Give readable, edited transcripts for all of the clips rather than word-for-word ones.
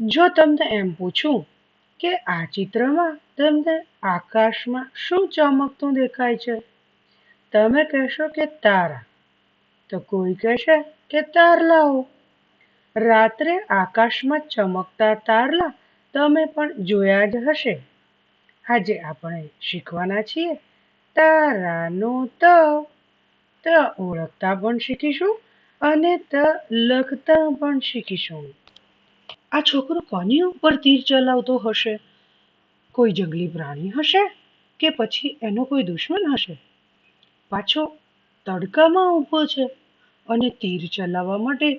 જો તમને એમ પૂછું કે આ ચિત્રમાં તમને આકાશમાં શું ચમકતું દેખાય છે, તમે કહેશો કે તારા, તો કોઈ કહેશે કે તારલાઓ. રાત્રે આકાશમાં ચમકતા તારલા તમે પણ જોયા જ હશે. આજે આપણે શીખવાના છીએ તારાનો ત. ત ઓળખતા પણ શીખીશું અને ત લખતા પણ શીખીશું. આ છોકરો કોની ઉપર તીર ચલાવતો હશે? કોઈ જંગલી પ્રાણી હશે કે પછી એનો કોઈ દુશ્મન હશે? પાછો તડકામાં ઊભો છે અને તીર ચલાવવા માટે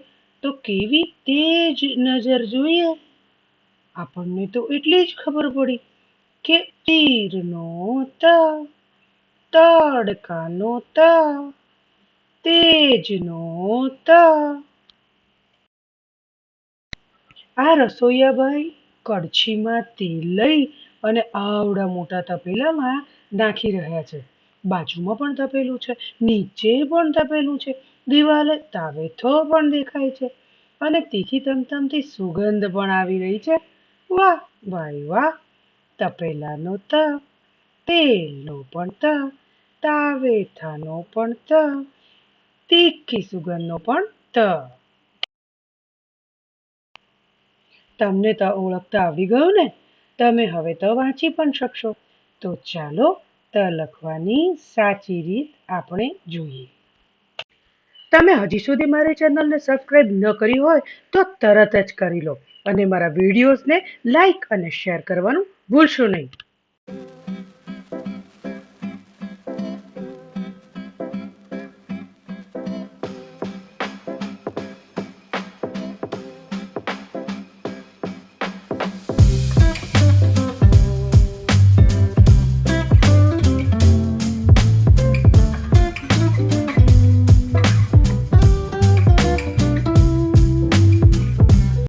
તો કેવી તેજ નજર જોઈએ. આપણને તો એટલી જ ખબર પડી કે તીરનો ત, તડકાનો ત, તેજનો ત. આ રસોઈયાભાઈ કડછીમાં તેલ લઈ અને આવડા મોટા તપેલામાં નાખી રહ્યા છે. બાજુમાં પણ તપેલું છે, નીચે પણ તપેલું છે, દિવાલે તાવેથો પણ દેખાય છે અને તીખી તમતમતી સુગંધ પણ આવી રહી છે. વાહ ભાઈ વાહ! તપેલાનો ત, તેલનો પણ ત, તાવેથાનો પણ ત, તીખી સુગંધનો પણ ત. તમને ત ઓળખતા આવી ગયું ને? તમે હવે ત વાંચી પણ શકશો. તો ચાલો ત લખવાની સાચી રીત આપણે જોઈએ. તમે હજી સુધી મારી ચેનલને સબસ્ક્રાઇબ ન કરી હોય તો તરત જ કરી લો અને મારા વિડીયોઝને લાઈક અને શેર કરવાનું ભૂલશો નહીં.